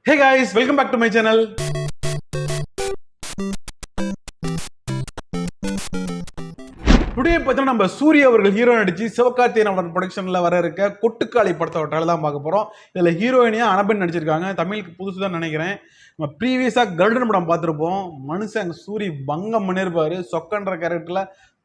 Hey guys, welcome back to my channel. Today பார்த்தீங்கன்னா நம்ம சூர்யா அவர்கள் ஹீரோ நடிச்சு சிவகார்த்திகேயன் அவரோட ப்ரொடக்ஷனில் வர இருக்க கொட்டுக்காளி படத்தோட ட்ரைலர் தான் பார்க்க போகிறோம். இதில் ஹீரோயினியா அனபென் நடிச்சிருக்காங்க. தமிழுக்கு புதுசு தான் நினைக்கிறேன். நம்ம ப்ரீவியஸாக கருடன் படம் பார்த்துருப்போம். மனுஷன் சூரி பங்கம் பண்ணியிருப்பாரு. சொக்கன்ற கேரக்டரில்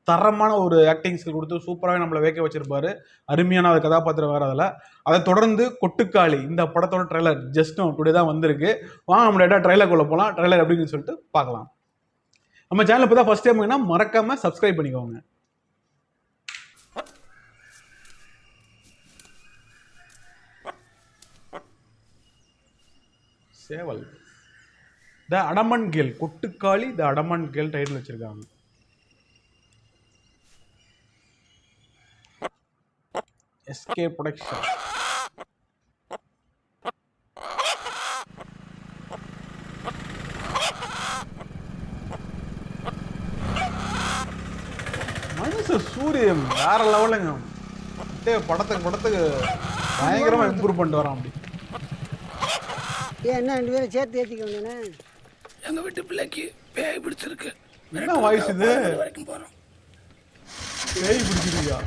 தரமான ஒரு ஆக்டிங் ஸ்கில் கொடுத்து சூப்பராகவே நம்மளை வேக்க வச்சிருப்பாரு. அருமையான ஒரு கதாபாத்திரம் வேறு அதில். அதை தொடர்ந்து கொட்டுக்காளி இந்த படத்தோட ட்ரைலர் ஜஸ்ட் டுடே தான் வந்திருக்கு. வாங்க நம்ம டேட்டா ட்ரைலருக்குள்ளே போகலாம். ட்ரைலர் எப்படின்னு சொல்லிட்டு பார்க்கலாம். நம்ம சேனல் இப்போ தான் ஃபஸ்ட் டைம் மறக்காமல் சப்ஸ்கிரைப் பண்ணிக்கோங்க. சேவல் த அடமன் கேல், கொட்டுக்காளி த அடமன் கேல் டைட்டில் வச்சிருக்காங்க. SK production. மனுஷ சூரியன் வேற லெவலுங்க. படத்துக்கு பயங்கரமா இம்ப்ரூவ் பண்ணிட்டு வரான். அப்படி என்ன ரெண்டு பேரும் சேர்த்து ஏற்றிக்கோங்கண்ணே. எங்க வீட்டு பிள்ளைக்கு பேய் பிடிச்சிருக்கு. என்ன வாய்ஸ் இது? வரைக்கும் போறோம். பேய் பிடிச்சிருக்கியா?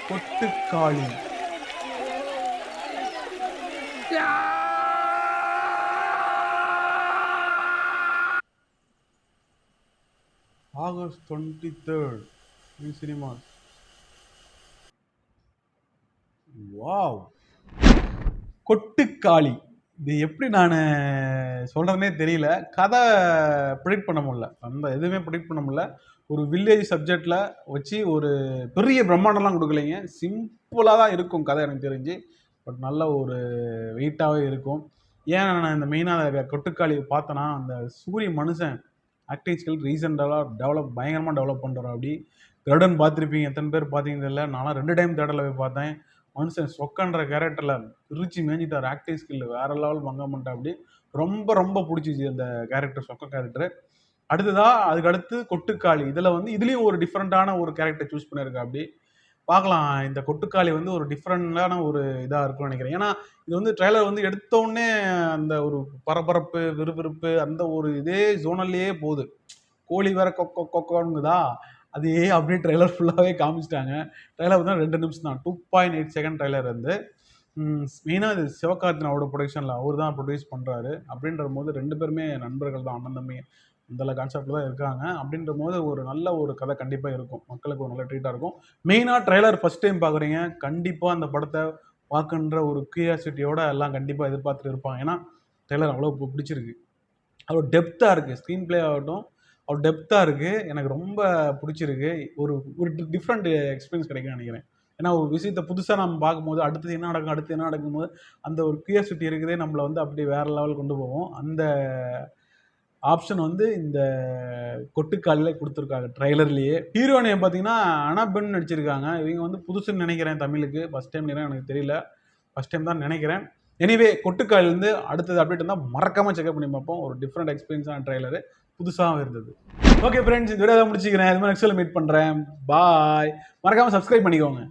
Kottukkaali August 23rd in cinemas. Wow, Kottukkaali. இது எப்படி நான் சொல்கிறதுனே தெரியல. கதை ப்ரிடிக்ட் பண்ண முடியல. அந்த எதுவுமே ப்ரிடிக்ட் பண்ண முடியல. ஒரு வில்லேஜ் சப்ஜெக்டில் வச்சு ஒரு பெரிய பிரம்மாண்டம்லாம் கொடுக்கலைங்க. சிம்பிளாக தான் இருக்கும் கதை எனக்கு தெரிஞ்சு. பட் நல்ல ஒரு வெயிட்டாகவே இருக்கும். ஏன் நான் இந்த மெயினாக கொட்டுக்காளி பார்த்தேன்னா, அந்த சூரிய மனுஷன் ஆக்டிங் ஸ்கில் ரீசெண்டாக பயங்கரமாக டெவலப் பண்ணுறோம். அப்படி கருடன் பார்த்துருப்பீங்க, எத்தனை பேர் பார்த்தீங்கன்னு தெரியல. நான்லாம் 2 டைம் தேட்டரில் போய் பார்த்தேன். மனுஷன் சொக்கன்ற கேரக்டரில் பிரிச்சு மேஞ்சிட்டார். ஆக்டிங் ஸ்கில் வேறு லெவல் பங்கம் பண்ணிட்டா. அப்படி ரொம்ப பிடிச்சிச்சு அந்த கேரக்டர், சொக்க கேரக்டர். அதுக்கு அடுத்து கொட்டுக்காளி. இதுலேயும் ஒரு டிஃப்ரெண்ட்டான ஒரு கேரக்டர் சூஸ் பண்ணியிருக்கா. அப்படி பார்க்கலாம். இந்த கொட்டுக்காளி ஒரு டிஃப்ரெண்டான ஒரு இதாக இருக்கும்னு நினைக்கிறேன். ஏன்னா இது ட்ரெய்லர் எடுத்தோடனே அந்த ஒரு பரபரப்பு, விறுவிறுப்பு, அந்த ஒரு இதே ஜோனல்லையே போகுது. கோழி வேற கொக்கோங்குதா, அதே அப்படியே ட்ரெய்லர் ஃபுல்லாகவே காமிச்சிட்டாங்க. ட்ரெய்லர் 2 நிமிஷம் தான், 2.8 செகண்ட் ட்ரெய்லர் மெயினாக இது சிவகார்த்திகேயனோட ப்ரொடக்ஷனில் அவர் தான் ப்ரொடியூஸ் பண்ணுறாரு. அப்படின்ற போது 2 பேருமே நண்பர்கள் தான், அண்ணன் தம்பி இந்த கான்செப்டில் தான் இருக்காங்க. அப்படின்ற போது ஒரு நல்ல ஒரு கதை கண்டிப்பாக இருக்கும். மக்களுக்கு ஒரு நல்ல ட்ரீட்டாக இருக்கும். மெயினாக ட்ரெய்லர் ஃபஸ்ட் டைம் பார்க்குறீங்க, கண்டிப்பாக அந்த படத்தை பார்க்குன்ற ஒரு கியூரியாசிட்டியோட எல்லாம் கண்டிப்பாக எதிர்பார்த்துட்டு இருப்பாங்க. ஏன்னா ட்ரெய்லர் அவ்வளோ பிடிச்சிருக்கு. அவ்வளோ டெப்த்தாக இருக்குது. ஸ்க்ரீன் பிளே ஆகட்டும் அவ்வளோ டெப்த்தாக இருக்குது. எனக்கு ரொம்ப பிடிச்சிருக்கு. ஒரு டிஃப்ரெண்ட் எக்ஸ்பீரியன்ஸ் கிடைக்கும்னு நினைக்கிறேன். ஏன்னா ஒரு விஷயத்தை புதுசாக நம்ம பார்க்கும்போது அடுத்து என்ன நடக்கும்போது அந்த ஒரு கியூரியாசிட்டி இருக்குதே நம்மளை அப்படியே வேறு லெவல் கொண்டு போவோம். அந்த ஆப்ஷன் இந்த கொட்டுக்காலில் கொடுத்துருக்காங்க ட்ரைலர்லேயே. ஹீரோயினை பார்த்தீங்கன்னா அனபென் நடிச்சிருக்காங்க. இவங்க புதுசுன்னு நினைக்கிறேன். தமிழுக்கு ஃபஸ்ட் டைம் எனக்கு தெரியல, ஃபஸ்ட் டைம் தான் நினைக்கிறேன். எனிவே கொட்டுக்காலிலேருந்து அடுத்தது அப்டேட் இருந்தால் மறக்காமல் செக்அப் பண்ணி பார்ப்போம். ஒரு டிஃப்ரெண்ட் எக்ஸ்பீரியன்ஸான ட்ரைலரு புதுசாக இருந்தது. ஓகே ஃப்ரெண்ட்ஸ், இந்த வீடியோ தான் முடிச்சுக்கிறேன். இது மாதிரி நெக்ஸ்ட் மீட் பண்ணுறேன். பாய். மறக்காமல் சப்ஸ்கிரைப் பண்ணிக்கோங்க.